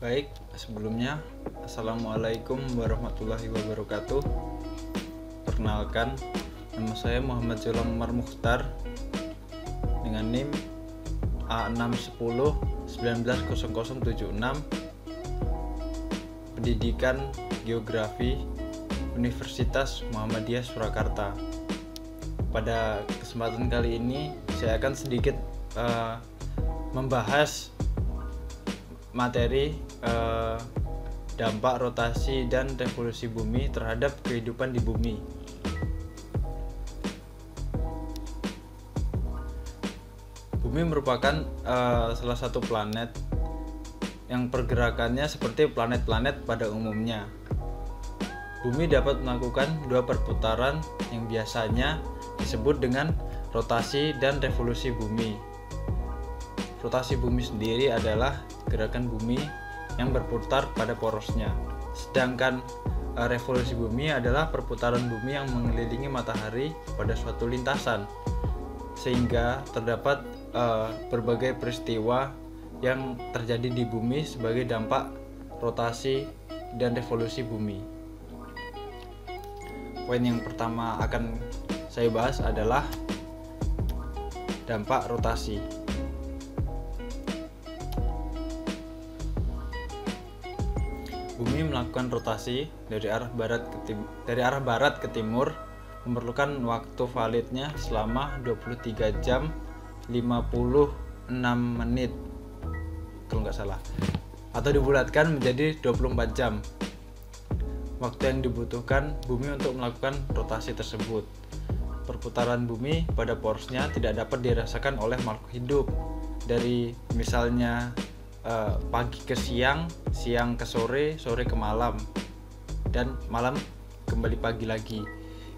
Baik, sebelumnya Assalamualaikum warahmatullahi wabarakatuh. Perkenalkan, nama saya Muhammad Zolam Umar Mukhtar dengan NIM A610190076, Pendidikan Geografi Universitas Muhammadiyah Surakarta. Pada kesempatan kali ini saya akan sedikit membahas materi dampak rotasi dan revolusi bumi terhadap kehidupan di bumi. Bumi merupakan salah satu planet yang pergerakannya seperti planet-planet pada umumnya. Bumi dapat melakukan dua perputaran yang biasanya disebut dengan rotasi dan revolusi bumi. Rotasi bumi sendiri adalah gerakan bumi yang berputar pada porosnya, sedangkan revolusi bumi adalah perputaran bumi yang mengelilingi matahari pada suatu lintasan, sehingga terdapat berbagai peristiwa yang terjadi di bumi sebagai dampak rotasi dan revolusi bumi. Poin yang pertama akan saya bahas adalah dampak rotasi. Bumi melakukan rotasi dari arah barat ke timur memerlukan waktu validnya selama 23 jam 56 menit kalau nggak salah, atau dibulatkan menjadi 24 jam. Waktu yang dibutuhkan bumi untuk melakukan rotasi tersebut. Perputaran bumi pada porosnya tidak dapat dirasakan oleh makhluk hidup, dari misalnya pagi ke siang, siang ke sore, sore ke malam, dan malam kembali pagi lagi.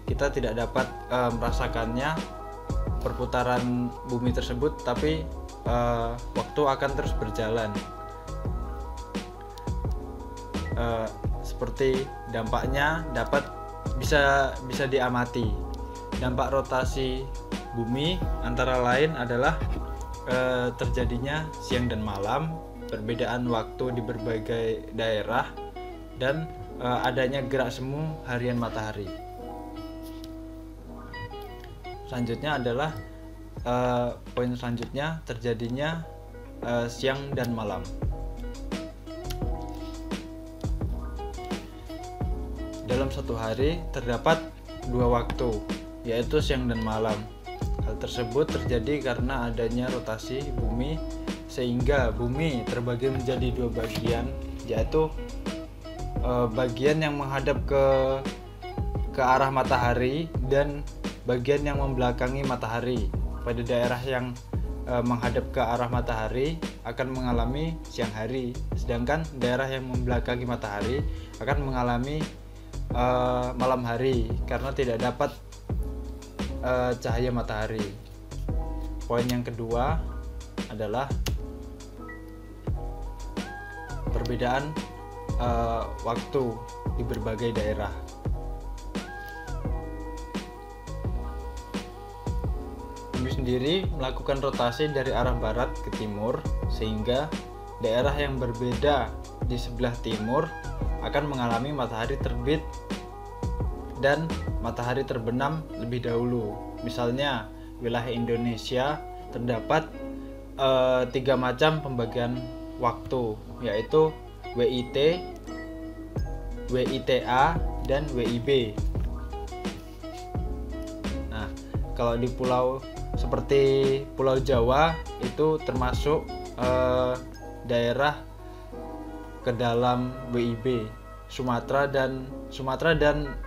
Kita tidak dapat merasakannya perputaran bumi tersebut, tapi waktu akan terus berjalan. Seperti dampaknya bisa diamati. Dampak rotasi bumi antara lain adalah terjadinya siang dan malam, perbedaan waktu di berbagai daerah, dan adanya gerak semu harian matahari. Selanjutnya adalah poin selanjutnya terjadinya siang dan malam. Dalam satu hari terdapat dua waktu, yaitu siang dan malam. Hal tersebut terjadi karena adanya rotasi bumi, sehingga bumi terbagi menjadi dua bagian, yaitu bagian yang menghadap ke arah matahari dan bagian yang membelakangi matahari. Pada daerah yang menghadap ke arah matahari akan mengalami siang hari, sedangkan daerah yang membelakangi matahari akan mengalami malam hari karena tidak dapat cahaya matahari. Poin yang kedua adalah perbedaan waktu di berbagai daerah. Bumi sendiri melakukan rotasi dari arah barat ke timur, sehingga daerah yang berbeda di sebelah timur akan mengalami matahari terbit dan matahari terbenam lebih dahulu. Misalnya wilayah Indonesia terdapat 3 macam pembagian waktu, yaitu WIT, WITA, dan WIB. Nah, kalau di pulau seperti Pulau Jawa itu termasuk daerah ke dalam WIB. Sumatera dan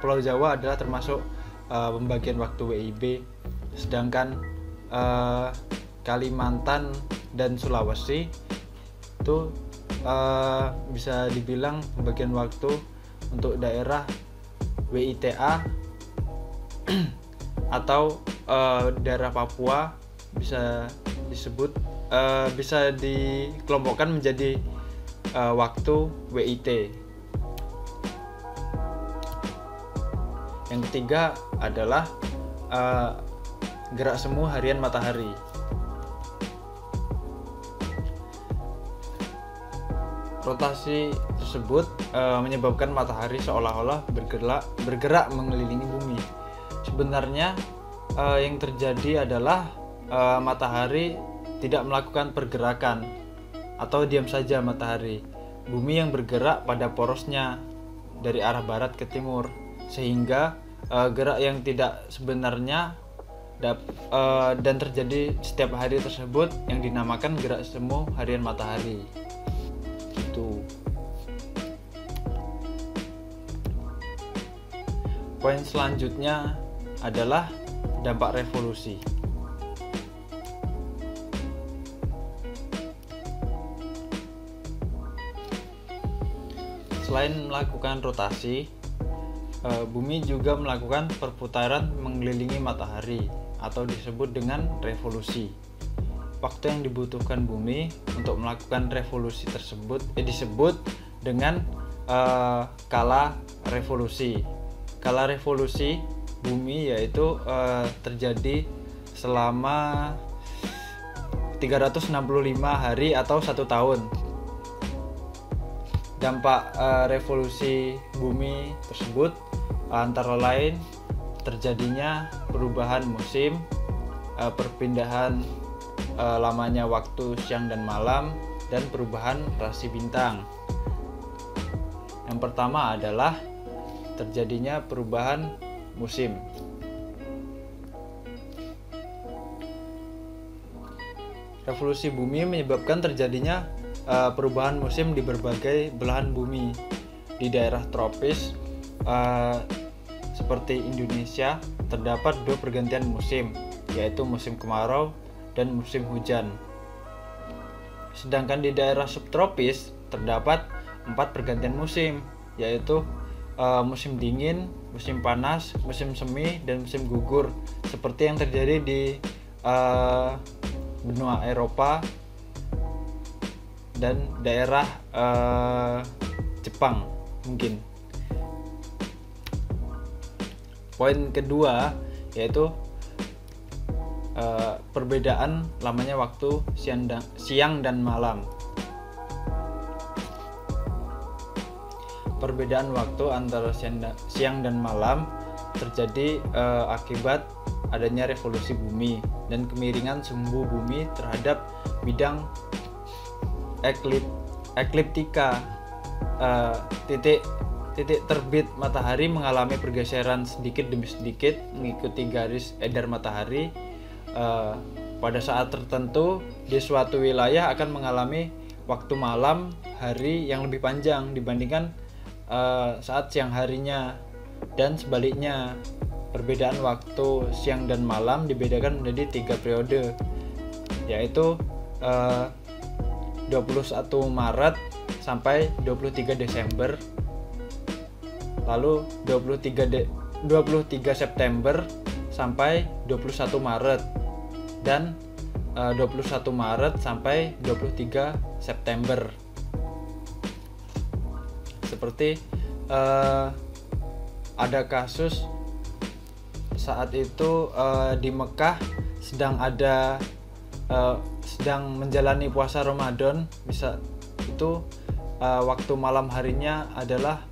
Pulau Jawa adalah termasuk pembagian waktu WIB, sedangkan Kalimantan dan Sulawesi itu bisa dibilang pembagian waktu untuk daerah WITA atau daerah Papua bisa dikelompokkan menjadi waktu WIT. Yang ketiga adalah gerak semu harian matahari. rotasi tersebut menyebabkan matahari seolah-olah bergerak mengelilingi bumi. Sebenarnya yang terjadi adalah matahari tidak melakukan pergerakan atau diam saja matahari. Bumi yang bergerak pada porosnya dari arah barat ke timur, sehingga gerak yang tidak sebenarnya dan terjadi setiap hari tersebut yang dinamakan gerak semu harian matahari. Gitu. Poin selanjutnya adalah dampak revolusi. Selain melakukan rotasi, bumi juga melakukan perputaran mengelilingi matahari atau disebut dengan revolusi. Waktu yang dibutuhkan bumi untuk melakukan revolusi tersebut disebut dengan kala revolusi. Kala revolusi bumi yaitu terjadi selama 365 hari atau 1 tahun. Dampak revolusi bumi tersebut antara lain terjadinya perubahan musim, perpindahan lamanya waktu siang dan malam, dan perubahan rasi bintang. Yang pertama adalah terjadinya perubahan musim. Revolusi bumi menyebabkan terjadinya perubahan musim di berbagai belahan bumi. Di daerah tropis seperti Indonesia terdapat 2 pergantian musim, yaitu musim kemarau dan musim hujan. Sedangkan di daerah subtropis terdapat 4 pergantian musim, yaitu musim dingin, musim panas, musim semi, dan musim gugur, seperti yang terjadi di benua Eropa dan daerah Jepang mungkin. Poin kedua yaitu perbedaan lamanya waktu siang dan malam. Perbedaan waktu antara siang dan malam terjadi akibat adanya revolusi bumi dan kemiringan sumbu bumi terhadap bidang ekliptika. Titik terbit matahari mengalami pergeseran sedikit demi sedikit mengikuti garis edar matahari. Pada saat tertentu di suatu wilayah akan mengalami waktu malam hari yang lebih panjang dibandingkan saat siang harinya, dan sebaliknya. Perbedaan waktu siang dan malam dibedakan menjadi 3 periode, yaitu 21 Maret sampai 23 Desember, lalu 23 September sampai 21 Maret, dan 21 Maret sampai 23 September. Seperti ada kasus saat itu di Mekah sedang menjalani puasa Ramadan, bisa itu waktu malam harinya adalah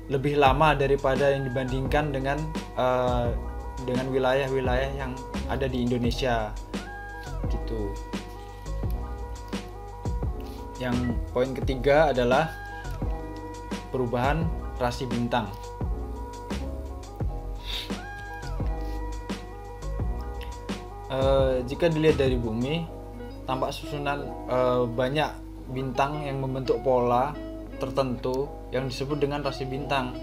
lebih lama daripada yang dibandingkan dengan wilayah-wilayah yang ada di Indonesia gitu. Yang poin ketiga adalah perubahan rasi bintang. Jika dilihat dari bumi, tampak susunan banyak bintang yang membentuk pola tertentu yang disebut dengan rasi bintang.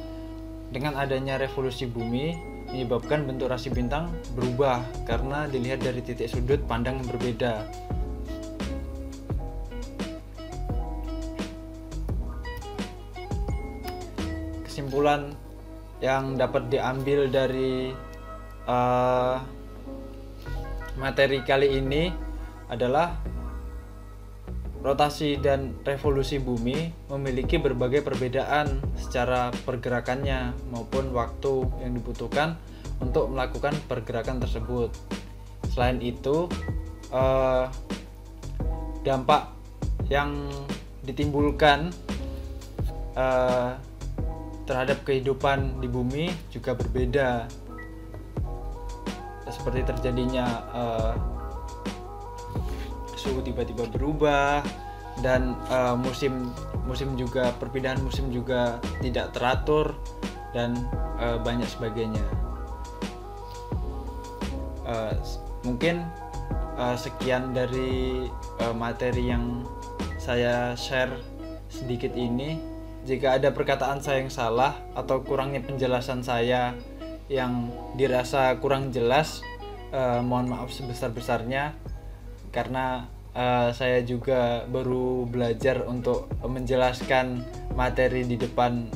Dengan adanya revolusi bumi menyebabkan bentuk rasi bintang berubah karena dilihat dari titik sudut pandang yang berbeda. Kesimpulan yang dapat diambil dari materi kali ini adalah rotasi dan revolusi bumi memiliki berbagai perbedaan secara pergerakannya maupun waktu yang dibutuhkan untuk melakukan pergerakan tersebut. Selain itu, dampak yang ditimbulkan terhadap kehidupan di bumi juga berbeda, seperti terjadinya suhu tiba-tiba berubah, dan musim juga, perpindahan musim juga tidak teratur, dan banyak sebagainya. Mungkin sekian dari materi yang saya share sedikit ini. Jika ada perkataan saya yang salah atau kurangnya penjelasan saya yang dirasa kurang jelas, mohon maaf sebesar-besarnya, karena saya juga baru belajar untuk menjelaskan materi di depan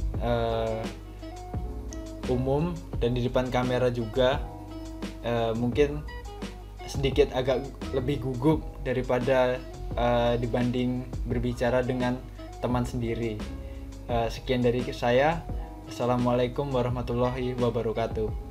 umum dan di depan kamera juga. Mungkin sedikit agak lebih gugup daripada dibanding berbicara dengan teman sendiri. Sekian dari saya. Assalamualaikum warahmatullahi wabarakatuh.